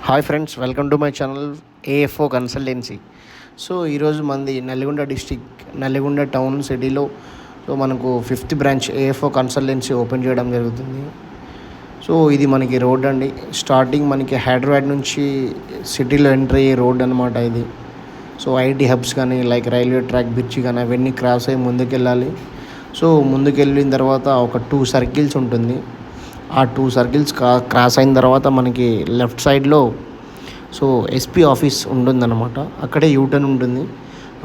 Hi friends, welcome to my channel AFO consultancy. So ఈరోజు మంది Nalgonda district Nalgonda town సిటీలో మనకు 5th branch AFO consultancy open చేయడం జరుగుతుంది. సో ఇది మనకి రోడ్ అండి. స్టార్టింగ్ మనకి హైదరాబాద్ నుంచి సిటీలో ఎంటర్ అయ్యే రోడ్ అనమాట ఇది. సో ఐటీ హబ్స్ కానీ లైక్ రైల్వే ట్రాక్ బ్రిడ్జి కానీ అవన్నీ క్రాస్ అయ్యి ముందుకెళ్ళాలి. సో ముందుకెళ్ళిన తర్వాత ఒక 2 సర్కిల్స్ ఉంటుంది. ఆ 2 సర్కిల్స్ క్రాస్ అయిన తర్వాత మనకి లెఫ్ట్ సైడ్లో ఎస్పీ ఆఫీస్ ఉంటుందన్నమాట. అక్కడే యూటర్న్ ఉంటుంది.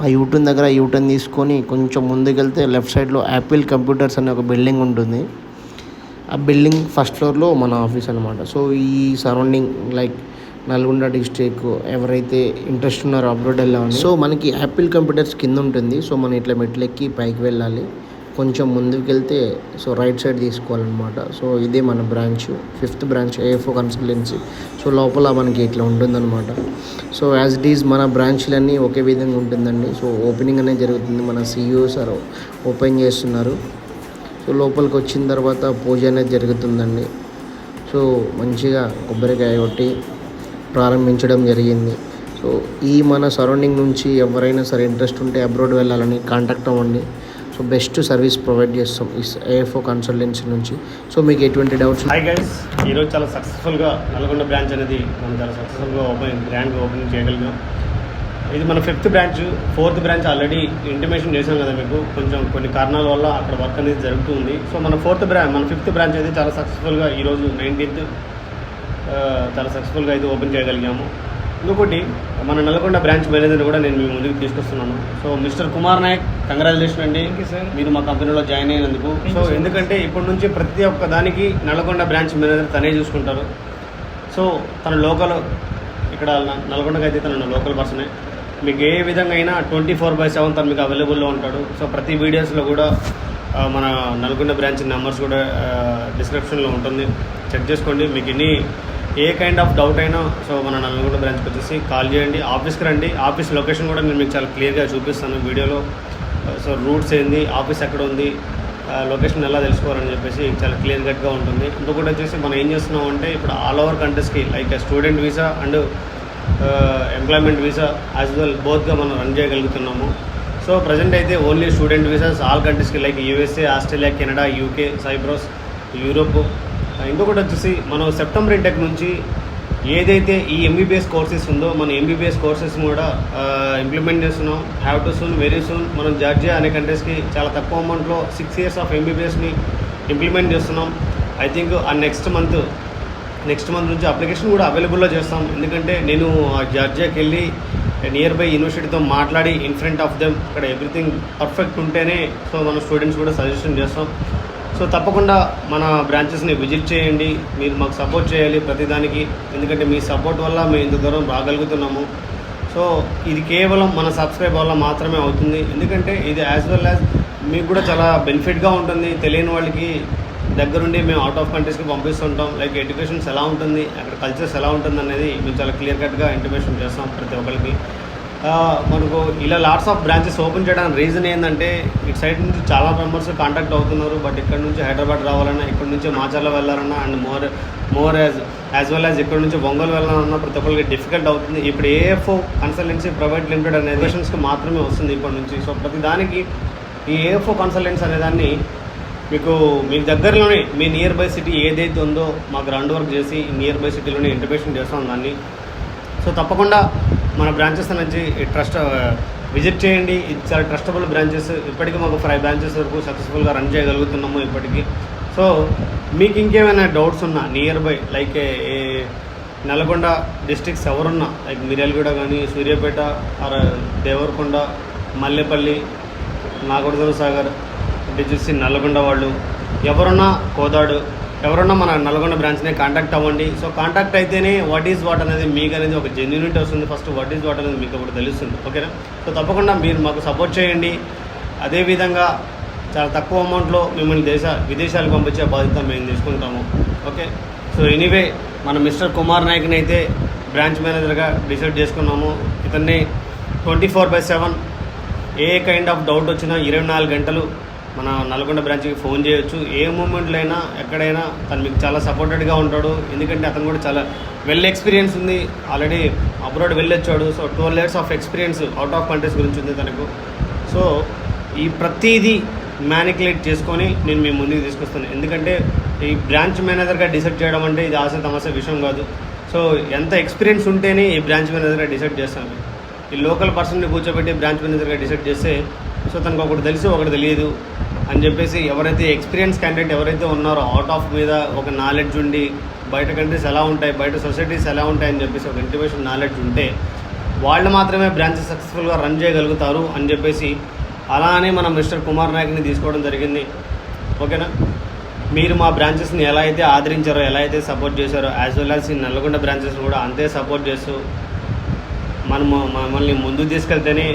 ఆ యూటర్న్ దగ్గర యూటర్న్ తీసుకొని కొంచెం ముందుకెళ్తే లెఫ్ట్ సైడ్లో యాపిల్ కంప్యూటర్స్ అనే ఒక బిల్డింగ్ ఉంటుంది. ఆ బిల్డింగ్ ఫస్ట్ ఫ్లోర్లో మన ఆఫీస్ అనమాట. సో ఈ సరౌండింగ్ లైక్ నల్గొండ డిస్ట్రిక్ట్ ఎవరైతే ఇంట్రెస్ట్ ఉన్నారో అబ్రాడ్ వెళ్ళామని, సో మనకి యాపిల్ కంప్యూటర్స్ కింద ఉంటుంది. సో మనం ఇట్లా మెట్లెక్కి పైకి వెళ్ళాలి. కొంచెం ముందుకు వెళ్తే రైట్ సైడ్ తీసుకోవాలన్నమాట. సో ఇదే మన branch, 5th branch AFO consultancy. So లోపల మనకి ఇట్లా ఉంటుందన్నమాట. సో యాజ్ ఇట్ ఈజ్ మన బ్రాంచ్లన్నీ ఒకే విధంగా ఉంటుందండి. సో ఓపెనింగ్ అనేది జరుగుతుంది. మన సిఇఓ సార్ ఓపెన్ చేస్తున్నారు. సో లోపలికి వచ్చిన తర్వాత పూజ అనేది జరుగుతుందండి. సో మంచిగా కొబ్బరికాయ కొట్టి ప్రారంభించడం జరిగింది. సో ఈ మన సరౌండింగ్ నుంచి ఎవరైనా సరే ఇంట్రెస్ట్ ఉంటే అబ్రాడ్ వెళ్ళాలని కాంటాక్ట్ అవ్వండి. సో బెస్ట్ సర్వీస్ ప్రొవైడ్ చేస్తాం ఈ ఏఎఫ్ఓ కన్సల్టెన్సీ నుంచి. సో మీకు ఎటువంటి డౌట్స్? హాయ్ గైస్, ఈరోజు చాలా సక్సెస్ఫుల్గా నల్గొండ బ్రాంచ్ అనేది మనం చాలా సక్సెస్ఫుల్గా గ్రాండ్గా ఓపెనింగ్ చేయగలిగాం. ఇది మన 5th branch. 4th branch already intimation చేసాం కదా మీకు. కొంచెం కొన్ని కారణాల వల్ల అక్కడ వర్క్ అనేది జరుగుతుంది. సో మన 5th బ్రాంచ్ అయితే చాలా సక్సెస్ఫుల్గా ఈరోజు 19th చాలా సక్సెస్ఫుల్గా అయితే ఓపెన్ చేయగలిగాము. ఇంకొకటి, మన నల్గొండ బ్రాంచ్ మేనేజర్ కూడా నేను మీ ముందుకు తీసుకొస్తున్నాను. So mister Kumar Nayak, congratulation అండి, మీరు మా కంపెనీలో జాయిన్ అయినందుకు. సో ఎందుకంటే ఇప్పటి నుంచి ప్రతి ఒక్క దానికి నల్గొండ బ్రాంచ్ మేనేజర్ తనే చూసుకుంటారు. సో తన లోకల్, ఇక్కడ నల్గొండకి అయితే తన లోకల్ పర్సనే. మీకు ఏ విధంగా అయినా 24/7 తను మీకు అవైలబుల్లో ఉంటాడు. సో ప్రతి వీడియోస్లో కూడా మన నల్గొండ బ్రాంచ్ నెంబర్స్ కూడా డిస్క్రిప్షన్లో ఉంటుంది, చెక్ చేసుకోండి. మీకు ఏ కైండ్ ఆఫ్ డౌట్ అయినా సో మన నల్గొండ బ్రాంచ్కి వచ్చేసి కాల్ చేయండి. ఆఫీస్కి రండి. ఆఫీస్ లొకేషన్ కూడా నేను మీకు చాలా క్లియర్గా చూపిస్తాను వీడియోలో. సో రూట్స్ ఏంది, ఆఫీస్ ఎక్కడ ఉంది, లొకేషన్ ఎలా తెలుసుకోవాలని చెప్పేసి చాలా క్లియర్ కట్గా ఉంటుంది. ఇంకొకటి వచ్చేసి మనం ఏం చేస్తున్నాం అంటే ఇప్పుడు ఆల్ ఓవర్ కంట్రీస్కి like student visa and employment visa as well బోత్గా మనం రన్ చేయగలుగుతున్నాము. సో ప్రజెంట్ అయితే ఓన్లీ స్టూడెంట్ వీసాస్ ఆల్ కంట్రీస్కి like USA, Australia, Canada, UK, Cyprus, Europe. ఇంకొకటి వచ్చేసి మనం సెప్టెంబర్ ఇంటెక్ నుంచి ఏదైతే ఈ ఎంబీబీఎస్ కోర్సెస్ ఉందో మన ఎంబీబీఎస్ కోర్సెస్ కూడా ఇంప్లిమెంట్ చేస్తున్నాం. Have to soon, very soon మనం జార్జియా అనే కంట్రీస్కి చాలా తక్కువ అమౌంట్లో 6 years ఆఫ్ ఎంబీబీఎస్ని ఇంప్లిమెంట్ చేస్తున్నాం. ఐ థింక్ ఆ నెక్స్ట్ మంత్ నుంచి అప్లికేషన్ కూడా అవైలబుల్లో చేస్తాం. ఎందుకంటే నేను జార్జియాకి వెళ్ళి నియర్ బై యూనివర్సిటీతో మాట్లాడి ఇన్ ఫ్రంట్ ఆఫ్ దెమ్ అక్కడ ఎవ్రీథింగ్ పర్ఫెక్ట్ ఉంటేనే సో మన స్టూడెంట్స్ కూడా సజెషన్ చేస్తాం. సో తప్పకుండా మన బ్రాంచెస్ని విజిట్ చేయండి. మీరు మాకు సపోర్ట్ చేయాలి ప్రతిదానికి. ఎందుకంటే మీ సపోర్ట్ వల్ల మేము ఇంత దూరం రాగలుగుతున్నాము. సో ఇది కేవలం మన సబ్స్క్రైబ్ వల్ల మాత్రమే అవుతుంది. ఎందుకంటే ఇది యాజ్ వెల్ యాజ్ మీకు కూడా చాలా బెనిఫిట్గా ఉంటుంది. తెలియని వాళ్ళకి దగ్గరుండి మేము అవుట్ ఆఫ్ కంట్రీస్కి పంపిస్తుంటాం. లైక్ ఎడ్యుకేషన్స్ ఎలా ఉంటుంది, అక్కడ కల్చర్స్ ఎలా ఉంటుంది అనేది మేము చాలా క్లియర్ కట్గా ఇంటిమేషన్ చేస్తాం ప్రతి ఒక్కరికి. మనకు ఇలా లాట్స్ ఆఫ్ బ్రాంచెస్ ఓపెన్ చేయడానికి రీజన్ ఏంటంటే ఇటు సైడ్ నుంచి చాలా మెంబర్స్ కాంటాక్ట్ అవుతున్నారు. బట్ ఇక్కడ నుంచి హైదరాబాద్ రావాలన్నా, ఇక్కడ నుంచి మాచర్ల వెళ్ళాలన్నా and more as well as ఇక్కడ నుంచి ఒంగోలు వెళ్ళాలన్నా ప్రతి ఒక్కరికి డిఫికల్ట్ అవుతుంది. ఇప్పుడు ఏఎఫ్ఓ కన్సల్టెన్సీ ప్రైవేట్ లిమిటెడ్ అనే ఎడ్యుకేషన్స్కి మాత్రమే వస్తుంది ఇప్పటి నుంచి. సో ప్రతి దానికి ఈ ఏఎఫ్ఓ కన్సల్టెన్సీ అనేదాన్ని మీ దగ్గరలోనే మీ నియర్ బై సిటీ ఏదైతే ఉందో మాకు రౌండ్ వర్క్ చేసి నియర్ బై సిటీలోనే ఇంటిమేషన్ చేస్తాం దాన్ని. సో తప్పకుండా మన బ్రాంచెస్ నుంచి విజిట్ చేయండి. ఇది చాలా ట్రస్టబుల్ బ్రాంచెస్. ఇప్పటికీ మాకు 5 బ్రాంచెస్ వరకు సక్సెస్ఫుల్గా రన్ చేయగలుగుతున్నాము ఇప్పటికీ. సో మీకు ఇంకేమైనా డౌట్స్ ఉన్నా near by like Nalgonda districts ఎవరున్నా లైక్ మిర్యాలగూడ కానీ, సూర్యాపేట, దేవరకొండ, మల్లెపల్లి, నాగోర్ధన సాగర్, అంటే చూసి నల్గొండ వాళ్ళు ఎవరున్నా, కోదాడు ఎవరన్నా మన నల్గొండ బ్రాంచ్ని కాంటాక్ట్ అవ్వండి. సో కాంటాక్ట్ అయితేనే వాట్ ఈజ్ వాట్ అనేది మీకు అనేది ఒక జెన్యూనిటీ వస్తుంది. ఫస్ట్ వాట్ ఈజ్ వాట్ అనేది మీకు ఒకటి తెలుస్తుంది. ఓకేనా? సో తప్పకుండా మీరు మాకు సపోర్ట్ చేయండి. అదేవిధంగా చాలా తక్కువ అమౌంట్లో మిమ్మల్ని విదేశాలకు పంపించే బాధ్యత మేము తీసుకుంటాము. ఓకే. సో ఎనీవే మన మిస్టర్ కుమార్ నాయక్ని అయితే బ్రాంచ్ మేనేజర్గా డిసైడ్ చేసుకున్నాము. ఇతన్ని 24/7 ఏ కైండ్ ఆఫ్ డౌట్ వచ్చినా 24 గంటలు మన నల్గొండ బ్రాంచ్కి ఫోన్ చేయొచ్చు. ఏ మూమెంట్లో అయినా ఎక్కడైనా తను మీకు చాలా సపోర్టెడ్గా ఉంటాడు. ఎందుకంటే అతను కూడా చాలా వెల్ ఎక్స్పీరియన్స్ ఉంది, ఆల్రెడీ అబ్రాడ్ వెళ్ళొచ్చాడు. So 12 years of experience out of countries గురించి ఉంది తనకు. సో ఈ ప్రతిదీ మ్యానికులేట్ చేసుకొని నేను మీ ముందుకు తీసుకొస్తాను. ఎందుకంటే ఈ బ్రాంచ్ మేనేజర్గా డిసైడ్ చేయడం అంటే ఇది ఆశ తమాస విషయం కాదు. సో ఎంత ఎక్స్పీరియన్స్ ఉంటేనే ఈ బ్రాంచ్ మేనేజర్గా డిసైడ్ చేస్తాను. ఈ లోకల్ పర్సన్ని కూర్చోబెట్టి బ్రాంచ్ మేనేజర్గా డిసైడ్ చేస్తే సో తనకు ఒకటి తెలుసు ఒకటి తెలియదు అని చెప్పేసి ఎవరైతే ఎక్స్పీరియన్స్ క్యాండిడేట్ ఎవరైతే ఉన్నారో అవుట్ ఆఫ్ మీద ఒక నాలెడ్జ్ ఉండి బయట కంట్రీస్ ఎలా ఉంటాయి, బయట సొసైటీస్ ఎలా ఉంటాయని చెప్పేసి ఒక ఇంటిమేషన్ నాలెడ్జ్ ఉంటే వాళ్ళు మాత్రమే బ్రాంచెస్ సక్సెస్ఫుల్గా రన్ చేయగలుగుతారు అని చెప్పేసి అలానే మనం మిస్టర్ కుమార్ నాయక్ని తీసుకోవడం జరిగింది. ఓకేనా? మీరు మా బ్రాంచెస్ని ఎలా అయితే ఆదరించారో, ఎలా అయితే సపోర్ట్ చేశారో, యాజ్ వెల్ యాజ్ ఈ నల్గొండ బ్రాంచెస్ని కూడా అంతే సపోర్ట్ చేస్తూ మమ్మల్ని ముందుకు తీసుకెళ్తేనే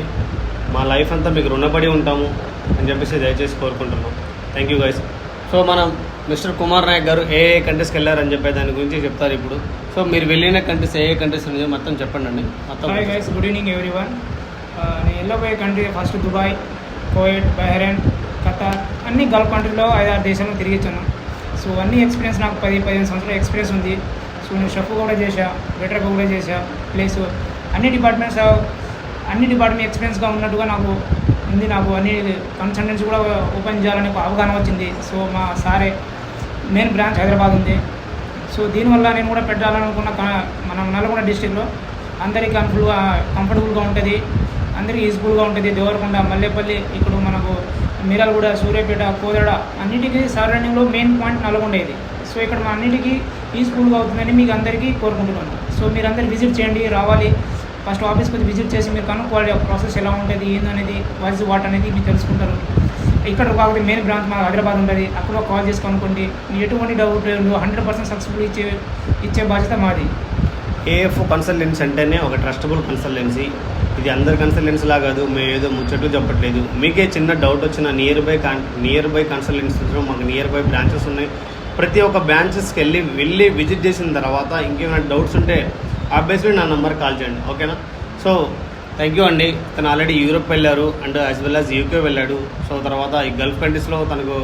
మా లైఫ్ అంతా మీకు రుణపడి ఉంటాము అని చెప్పేసి దయచేసి కోరుకుంటున్నాం. Thank you guys. సో మనం మిస్టర్ కుమార్ నాయక్ గారు ఏ కంట్రీస్కి వెళ్ళారని చెప్పే దాని గురించి చెప్తారు ఇప్పుడు. సో మీరు వెళ్ళిన కంట్రీస్ ఏ కంట్రీస్ ఉన్నాయో మొత్తం చెప్పండి అండి. మొత్తం hi guys, good evening everyone. నేను వెళ్ళబోయే country first Dubai, Kuwait, Bahrain, Qatar, అన్ని గల్ఫ్ కంట్రీలో 5-6 దేశాలను తిరిగిచ్చాను. సో అన్ని ఎక్స్పీరియన్స్ నాకు 10-15 సంవత్సరాల ఎక్స్పీరియన్స్ ఉంది. సో నేను షెఫ్ కూడా చేశా, వెయిటర్ కూడా చేశా. ప్లస్ అన్ని డిపార్ట్మెంట్ ఎక్స్పీరియన్స్గా ఉన్నట్టుగా నాకు ఉంది. నాకు అన్ని కన్సల్టెన్సీ కూడా ఓపెన్ చేయాలని ఒక అవగాహన వచ్చింది. సో మా సారే మెయిన్ బ్రాంచ్ హైదరాబాద్ ఉంది. సో దీనివల్ల నేను కూడా పెట్టాలనుకున్న మన నల్గొండ డిస్టిక్లో అందరికీ కంఫర్టబుల్గా ఉంటుంది, అందరికీ యూజ్ఫుల్గా ఉంటుంది. దేవరకొండ, మల్లేపల్లి, ఇక్కడ మనకు మిర్యాలగూడ, సూర్యాపేట, కోదాడ అన్నిటికీ సరౌండింగ్లో మెయిన్ పాయింట్ నల్గొండ ఇది. సో ఇక్కడ మా అన్నిటికీ యూజ్ఫుల్గా అవుతుందని మీకు అందరికీ కోరుకుంటున్నాను. సో మీరు అందరు విజిట్ చేయండి, రావాలి. ఫస్ట్ ఆఫీస్కి వచ్చి విజిట్ చేసి మీరు కనుక్కోవాలి ప్రాసెస్ ఎలా ఉంటుంది, ఏందనేది, వాట్ అనేది మీరు తెలుసుకుంటారు. ఇక్కడ కాకపోతే మెయిన్ బ్రాంచ్ మన హైదరాబాద్ ఉంటుంది, అక్కడ కాల్ చేసి కనుక్కోండి. మీరు ఎటువంటి డౌట్ 100% సక్సెస్ఫుల్ ఇచ్చే బాధ్యత మాది. ఏఎఫ్ కన్సల్టెన్సీ అంటేనే ఒక ట్రస్టబుల్ కన్సల్టెన్సీ. ఇది అందరి కన్సల్టెన్సీలా కాదు, మేము ఏదో ముచ్చట్లు చెప్పట్లేదు. మీకే చిన్న డౌట్ వచ్చిన నియర్ బై కన్సల్టెన్సీలో మాకు నియర్ బై బ్రాంచెస్ ఉన్నాయి. ప్రతి ఒక్క బ్రాంచెస్కి వెళ్ళి విజిట్ చేసిన తర్వాత ఇంకేమైనా డౌట్స్ ఉంటే ఆబ్వియస్లీ నా నెంబర్ కాల్ చేయండి. ఓకేనా? సో థ్యాంక్ యూ అండి. తను ఆల్రెడీ యూరోప్ వెళ్ళారు and as well as UK వెళ్ళాడు. సో తర్వాత ఈ గల్ఫ్ కంట్రీస్లో తనకు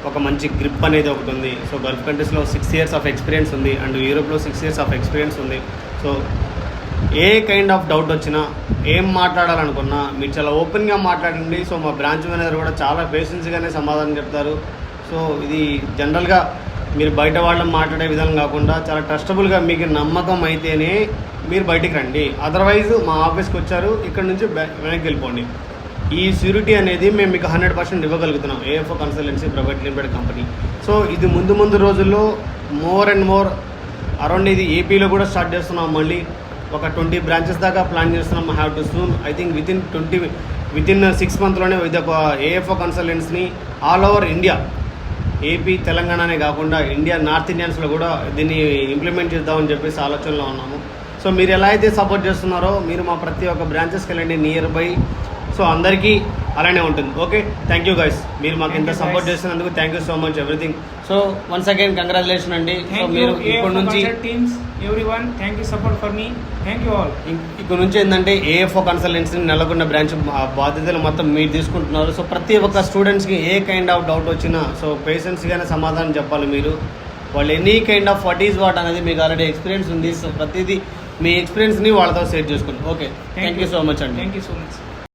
ఒక మంచి గ్రిప్ అనేది ఒకటి ఉంది. సో గల్ఫ్ కంట్రీస్లో 6 years ఆఫ్ ఎక్స్పీరియన్స్ ఉంది అండ్ యూరోప్లో 6 years ఆఫ్ ఎక్స్పీరియన్స్ ఉంది. So A kind of doubt వచ్చినా, ఏం మాట్లాడాలనుకున్నా మీరు చాలా ఓపెన్గా మాట్లాడండి. సో మా బ్రాంచ్ మేనేజర్ కూడా చాలా పేషెన్స్గానే సమాధానం చెప్తారు. సో ఇది జనరల్గా మీరు బయట వాళ్ళని మాట్లాడే విధానం కాకుండా చాలా ట్రస్టబుల్గా మీకు నమ్మకం అయితేనే మీరు బయటికి రండి. అదర్వైజ్ మా ఆఫీస్కి వచ్చారు, ఇక్కడ నుంచి వెనక్కి వెళ్ళిపోండి. ఈ స్యూరిటీ అనేది మేము మీకు 100% ఇవ్వగలుగుతున్నాం. AF consultancy private limited company. So ఇది ముందు రోజుల్లో మోర్ అండ్ మోర్ అరౌండ్ ఇది ఏపీలో కూడా స్టార్ట్ చేస్తున్నాం. మళ్ళీ ఒక 20 బ్రాంచెస్ దాకా ప్లాన్ చేస్తున్నాం. Have to soon I think within 6 monthsలోనే ఇది ఒక ఏఎఫ్ కన్సల్టెన్సీని ఆల్ ఓవర్ ఇండియా, ఏపీ, తెలంగాణనే కాకుండా ఇండియా నార్త్ ఇండియన్స్లో కూడా దీన్ని ఇంప్లిమెంట్ చేద్దామని చెప్పేసి ఆలోచనలో ఉన్నాము. సో మీరు ఎలా అయితే సపోర్ట్ చేస్తున్నారో మీరు మా ప్రతి ఒక్క బ్రాంచెస్కి వెళ్ళండి నియర్ బై. సో అందరికీ అలానే ఉంటుంది. Okay, thank you guys. మీరు మాకు ఇంత సపోర్ట్ చేసినందుకు thank you so much everything. So once again congratulation అండి. సో మీరు ఇప్పటి నుంచి ఇక్కడ నుంచి ఏంటంటే ఏఎఫ్ఓ కన్సల్టెన్సీ నల్గొండ బ్రాంచ్ బాధ్యతలు మొత్తం మీరు తీసుకుంటున్నారు. సో ప్రతి ఒక్క స్టూడెంట్స్కి ఏ కైండ్ ఆఫ్ డౌట్ వచ్చినా సో పేషెన్స్గానే సమాధానం చెప్పాలి. మీరు వాళ్ళు ఎనీ కైండ్ ఆఫ్ వాట్ అనేది మీకు ఆల్రెడీ ఎక్స్పీరియన్స్ ఉంది. సో ప్రతిదీ మీ ఎక్స్పీరియన్స్ని వాళ్ళతో షేర్ చేసుకోండి. Okay, thank you so much అండి. Thank you so much.